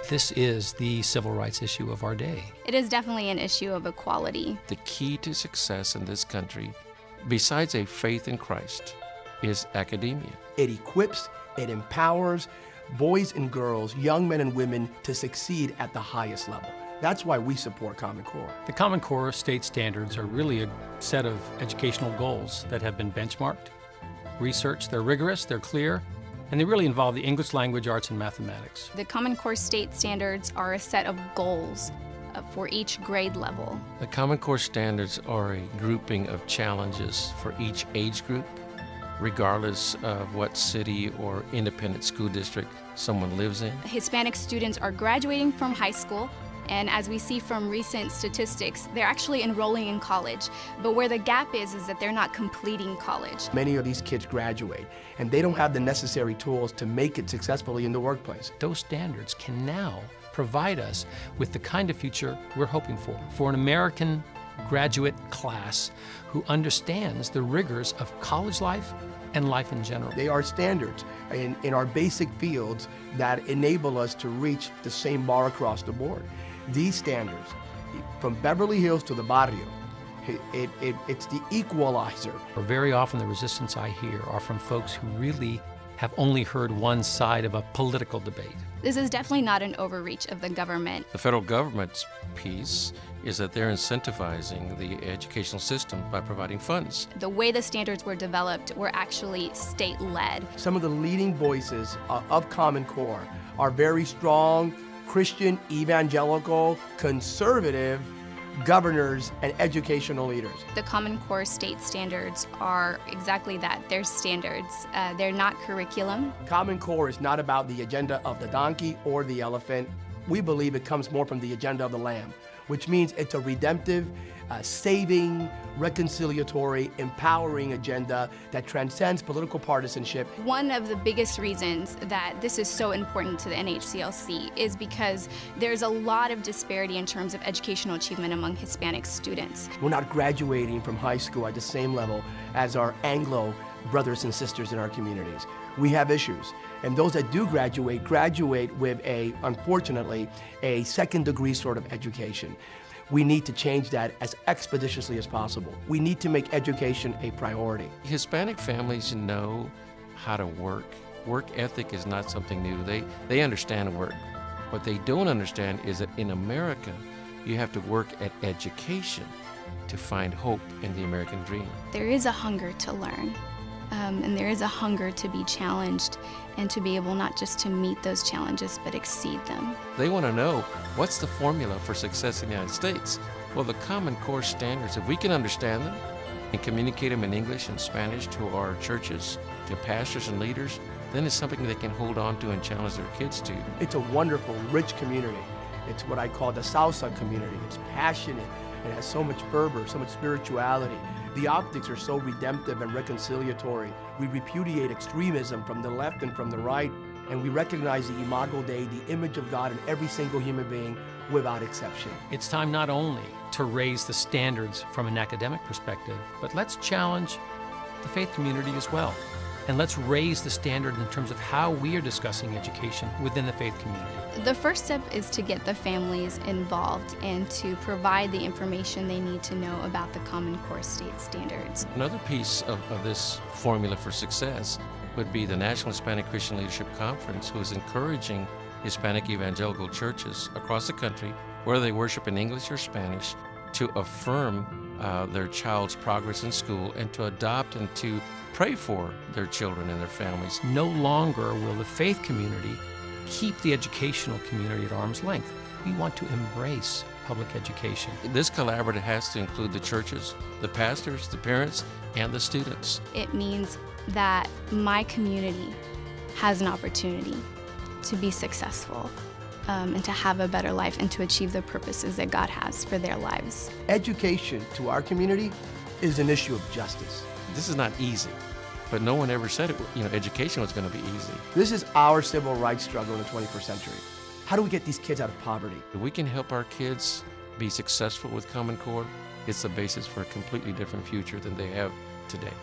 This is the civil rights issue of our day. It is definitely an issue of equality. The key to success in this country, besides a faith in Christ, is academia. It equips, it empowers boys and girls, young men and women to succeed at the highest level. That's why we support Common Core. The Common Core state standards are really a set of educational goals that have been benchmarked, researched. They're rigorous, they're clear, and they really involve the English language, arts, and mathematics. The Common Core state standards are a set of goals for each grade level. The Common Core standards are a grouping of challenges for each age group, regardless of what city or independent school district someone lives in. Hispanic students are graduating from high school, and as we see from recent statistics, they're actually enrolling in college. But where the gap is that they're not completing college. Many of these kids graduate, and they don't have the necessary tools to make it successfully in the workplace. Those standards can now provide us with the kind of future we're hoping for an American graduate class who understands the rigors of college life and life in general. They are standards in our basic fields that enable us to reach the same bar across the board. These standards, from Beverly Hills to the barrio, it's the equalizer. Very often the resistance I hear are from folks who really have only heard one side of a political debate. This is definitely not an overreach of the government. The federal government's piece is that they're incentivizing the educational system by providing funds. The way the standards were developed were actually state-led. Some of the leading voices of Common Core are very strong Christian, evangelical, conservative governors and educational leaders. The Common Core state standards are exactly that. They're standards. They're not curriculum. Common Core is not about the agenda of the donkey or the elephant. We believe it comes more from the agenda of the Lamb, which means it's a redemptive, saving, reconciliatory, empowering agenda that transcends political partisanship. One of the biggest reasons that this is so important to the NHCLC is because there's a lot of disparity in terms of educational achievement among Hispanic students. We're not graduating from high school at the same level as our Anglo brothers and sisters in our communities. We have issues. And those that do graduate with unfortunately, a second degree sort of education. We need to change that as expeditiously as possible. We need to make education a priority. Hispanic families know how to work. Work ethic is not something new. They understand work. What they don't understand is that in America, you have to work at education to find hope in the American dream. There is a hunger to learn. And there is a hunger to be challenged and to be able not just to meet those challenges, but exceed them. They want to know, what's the formula for success in the United States? Well, the Common Core standards, if we can understand them and communicate them in English and Spanish to our churches, to pastors and leaders, then it's something they can hold on to and challenge their kids to. It's a wonderful, rich community. It's what I call the salsa community. It's passionate. It has so much fervor, so much spirituality. The optics are so redemptive and reconciliatory. We repudiate extremism from the left and from the right, and we recognize the imago Dei, the image of God in every single human being without exception. It's time not only to raise the standards from an academic perspective, but let's challenge the faith community as well. And let's raise the standard in terms of how we are discussing education within the faith community. The first step is to get the families involved and to provide the information they need to know about the Common Core state standards. Another piece of this formula for success would be the National Hispanic Christian Leadership Conference, who is encouraging Hispanic evangelical churches across the country, whether they worship in English or Spanish, to affirm their child's progress in school and to adopt and to pray for their children and their families. No longer will the faith community keep the educational community at arm's length. We want to embrace public education. This collaborative has to include the churches, the pastors, the parents, and the students. It means that my community has an opportunity to be successful and to have a better life and to achieve the purposes that God has for their lives. Education to our community is an issue of justice. This is not easy, but no one ever said education was going to be easy. This is our civil rights struggle in the 21st century. How do we get these kids out of poverty? If we can help our kids be successful with Common Core, it's the basis for a completely different future than they have today.